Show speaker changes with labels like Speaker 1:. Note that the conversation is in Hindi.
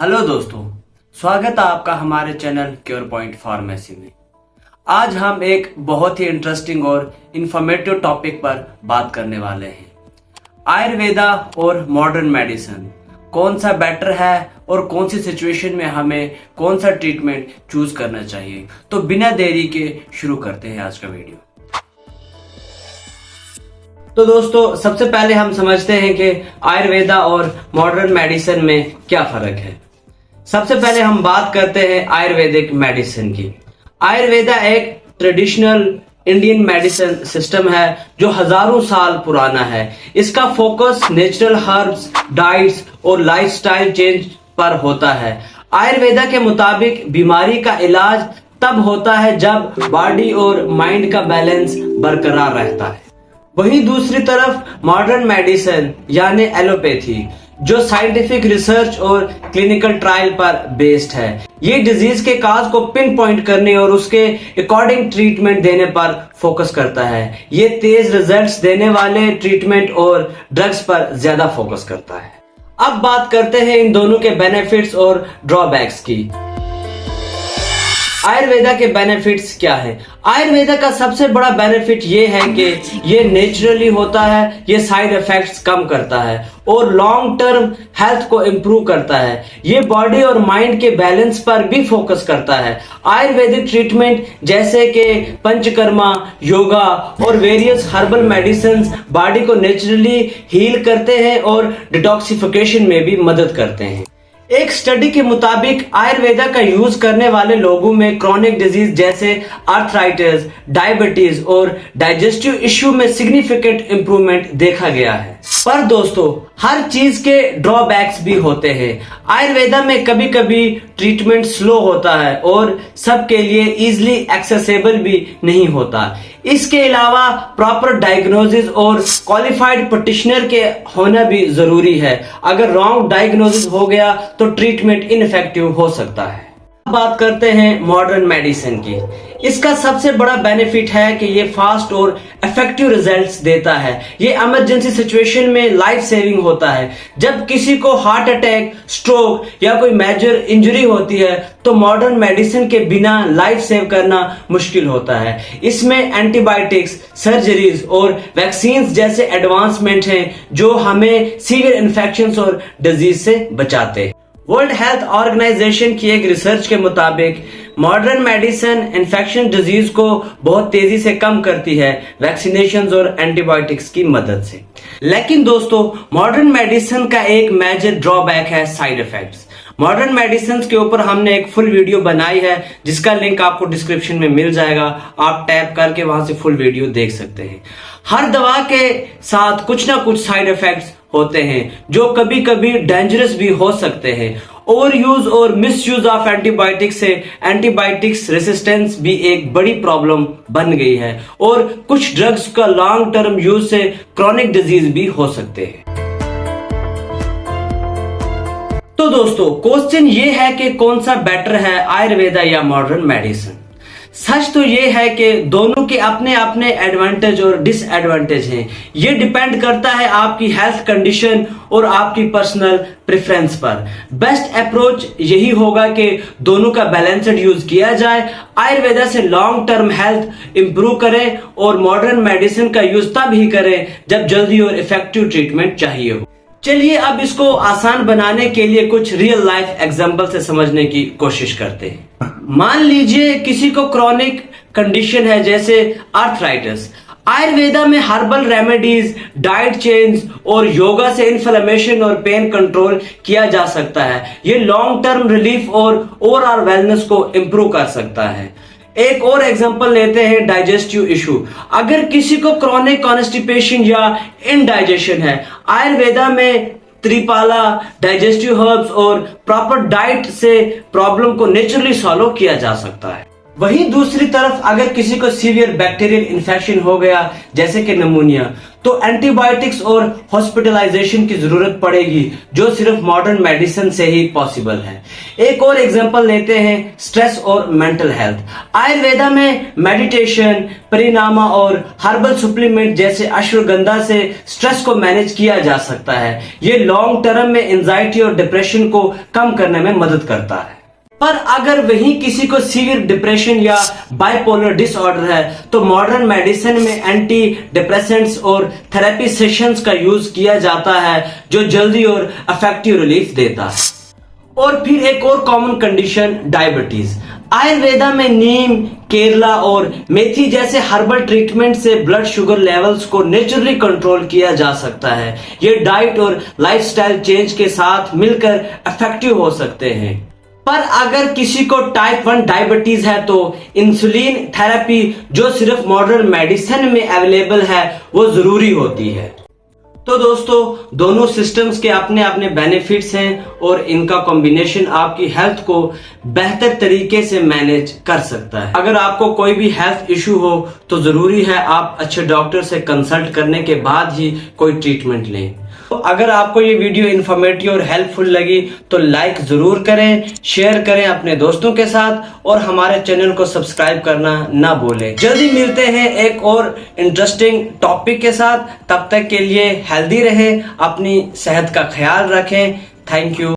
Speaker 1: हेलो दोस्तों, स्वागत है आपका हमारे चैनल क्योर पॉइंट फार्मेसी में। आज हम एक बहुत ही इंटरेस्टिंग और इंफॉर्मेटिव टॉपिक पर बात करने वाले हैं। आयुर्वेदा और मॉडर्न मेडिसिन कौन सा बेटर है और कौन सी सिचुएशन में हमें कौन सा ट्रीटमेंट चूज करना चाहिए। तो बिना देरी के शुरू करते हैं आज का वीडियो। तो दोस्तों, सबसे पहले हम समझते हैं कि आयुर्वेदा और मॉडर्न मेडिसिन में क्या फर्क है। सबसे पहले हम बात करते हैं आयुर्वेदिक मेडिसिन की। आयुर्वेदा एक ट्रेडिशनल इंडियन मेडिसिन सिस्टम है जो हजारों साल पुराना है। इसका फोकस नेचुरल हर्ब्स, डाइट्स और लाइफस्टाइल चेंज पर होता है। आयुर्वेदा के मुताबिक बीमारी का इलाज तब होता है जब बॉडी और माइंड का बैलेंस बरकरार रहता है। वहीं दूसरी तरफ मॉडर्न मेडिसिन यानी एलोपैथी जो साइंटिफिक रिसर्च और क्लिनिकल ट्रायल पर बेस्ड है, ये डिजीज के काज को पिन पॉइंट करने और उसके अकॉर्डिंग ट्रीटमेंट देने पर फोकस करता है। ये तेज रिजल्ट्स देने वाले ट्रीटमेंट और ड्रग्स पर ज्यादा फोकस करता है। अब बात करते हैं इन दोनों के बेनिफिट्स और ड्रॉबैक्स की। आयुर्वेदा के बेनिफिट्स क्या है? आयुर्वेदा का सबसे बड़ा बेनिफिट ये है कि ये नेचुरली होता है, ये साइड इफेक्ट्स कम करता है और लॉन्ग टर्म हेल्थ को इम्प्रूव करता है। ये बॉडी और माइंड के बैलेंस पर भी फोकस करता है। आयुर्वेदिक ट्रीटमेंट जैसे कि पंचकर्मा, योगा और वेरियस हर्बल मेडिसिन बॉडी को नेचुरली हील करते हैं और डिटॉक्सिफिकेशन में भी मदद करते हैं। एक स्टडी के मुताबिक आयुर्वेदा का यूज करने वाले लोगों में क्रॉनिक डिजीज जैसे आर्थराइटिस, डायबिटीज और डाइजेस्टिव इश्यू में सिग्निफिकेंट इंप्रूवमेंट देखा गया है। पर दोस्तों, हर चीज के ड्रॉबैक्स भी होते हैं। आयुर्वेदा में कभी कभी ट्रीटमेंट स्लो होता है और सबके लिए इजीली एक्सेसिबल भी नहीं होता। इसके अलावा प्रॉपर डायग्नोसिस और क्वालिफाइड प्रैक्टिशनर के होना भी जरूरी है। अगर रॉन्ग डायग्नोसिस हो गया तो ट्रीटमेंट इनफेक्टिव हो सकता है। बात करते हैं मॉडर्न मेडिसिन की। इसका सबसे बड़ा बेनिफिट है कि ये फास्ट और इफेक्टिव रिजल्ट्स देता है। ये इमरजेंसी सिचुएशन में लाइफ सेविंग होता है। जब किसी को हार्ट अटैक, स्ट्रोक या कोई मेजर इंजरी होती है तो मॉडर्न मेडिसिन के बिना लाइफ सेव करना मुश्किल होता है। इसमें एंटीबायोटिक्स, सर्जरीज और वैक्सीन जैसे एडवांसमेंट हैं जो हमें सीवियर इन्फेक्शंस और डिजीज से बचाते हैं। वर्ल्ड हेल्थ ऑर्गेनाइजेशन की एक रिसर्च के मुताबिक मॉडर्न मेडिसिन इन्फेक्शन डिजीज को बहुत तेजी से कम करती है वैक्सीनेशन और एंटीबायोटिक्स की मदद से। लेकिन दोस्तों, मॉडर्न मेडिसिन का एक मेजर ड्रॉबैक है साइड इफेक्ट्स। मॉडर्न मेडिसिन के ऊपर हमने एक फुल वीडियो बनाई है जिसका लिंक आपको डिस्क्रिप्शन में मिल जाएगा। आप टैप करके वहां से फुल वीडियो देख सकते हैं। हर दवा के साथ कुछ ना कुछ साइड इफेक्ट्स होते हैं जो कभी कभी डेंजरस भी हो सकते हैं। ओवर यूज और मिस यूज ऑफ एंटीबायोटिक्स से एंटीबायोटिक्स रेसिस्टेंस भी एक बड़ी प्रॉब्लम बन गई है और कुछ ड्रग्स का लॉन्ग टर्म यूज से क्रॉनिक डिजीज भी हो सकते हैं। तो दोस्तों, क्वेश्चन ये है कि कौन सा बेटर है, आयुर्वेदा या मॉडर्न मेडिसिन? सच तो ये है कि दोनों के अपने अपने एडवांटेज और डिसएडवांटेज हैं। ये डिपेंड करता है आपकी हेल्थ कंडीशन और आपकी पर्सनल प्रेफरेंस पर। बेस्ट अप्रोच यही होगा कि दोनों का बैलेंस्ड यूज किया जाए। आयुर्वेदा से लॉन्ग टर्म हेल्थ इंप्रूव करें और मॉडर्न मेडिसिन का यूज तब ही करें जब जल्दी और इफेक्टिव ट्रीटमेंट चाहिए हो। चलिए अब इसको आसान बनाने के लिए कुछ रियल लाइफ एग्जांपल से समझने की कोशिश करते हैं। मान लीजिए किसी को क्रॉनिक कंडीशन है जैसे आर्थराइटिस। आयुर्वेदा में हर्बल रेमेडीज, डाइट चेंज और योगा से इन्फ्लेमेशन और पेन कंट्रोल किया जा सकता है। ये लॉन्ग टर्म रिलीफ और ओवरऑल वेलनेस को इंप्रूव कर सकता है। एक और एग्जांपल लेते हैं डाइजेस्टिव इशू। अगर किसी को क्रॉनिक कॉन्स्टिपेशन या इनडाइजेशन है, आयुर्वेदा में त्रिपाला, डाइजेस्टिव हर्ब्स और प्रॉपर डाइट से प्रॉब्लम को नेचुरली सॉल्व किया जा सकता है। वहीं दूसरी तरफ अगर किसी को सीवियर बैक्टीरियल इन्फेक्शन हो गया जैसे कि निमोनिया, तो एंटीबायोटिक्स और हॉस्पिटलाइजेशन की जरूरत पड़ेगी, जो सिर्फ मॉडर्न मेडिसिन से ही पॉसिबल है। एक और एग्जांपल लेते हैं स्ट्रेस और मेंटल हेल्थ। आयुर्वेदा में मेडिटेशन, परिणामा और हर्बल सप्लीमेंट जैसे अश्वगंधा से स्ट्रेस को मैनेज किया जा सकता है। ये लॉन्ग टर्म में एंजाइटी और डिप्रेशन को कम करने में मदद करता है। पर अगर वहीं किसी को सीवियर डिप्रेशन या बाइपोलर डिसऑर्डर है, तो मॉडर्न मेडिसिन में एंटी डिप्रेसेंट्स और थेरेपी सेशंस का यूज किया जाता है, जो जल्दी और इफेक्टिव रिलीफ देता है। और फिर एक और कॉमन कंडीशन, डायबिटीज। आयुर्वेदा में नीम, केरला और मेथी जैसे हर्बल ट्रीटमेंट से ब्लड शुगर लेवल्स को नेचुरली कंट्रोल किया जा सकता है। ये डाइट और लाइफस्टाइल चेंज के साथ मिलकर इफेक्टिव हो सकते हैं। पर अगर किसी को टाइप 1 डायबिटीज है, तो इंसुलिन थेरेपी, जो सिर्फ मॉडर्न मेडिसिन में अवेलेबल है, वो जरूरी होती है। तो दोस्तों, दोनों सिस्टम्स के अपने अपने बेनिफिट्स हैं और इनका कॉम्बिनेशन आपकी हेल्थ को बेहतर तरीके से मैनेज कर सकता है। अगर आपको कोई भी हेल्थ इशू हो, तो जरूरी है आप अच्छे डॉक्टर से कंसल्ट करने के बाद ही कोई ट्रीटमेंट लें। तो अगर आपको ये वीडियो इन्फॉर्मेटिव और हेल्पफुल लगी तो लाइक जरूर करें, शेयर करें अपने दोस्तों के साथ और हमारे चैनल को सब्सक्राइब करना ना भूलें। जल्दी मिलते हैं एक और इंटरेस्टिंग टॉपिक के साथ। तब तक के लिए हेल्दी रहें, अपनी सेहत का ख्याल रखें। Thank you.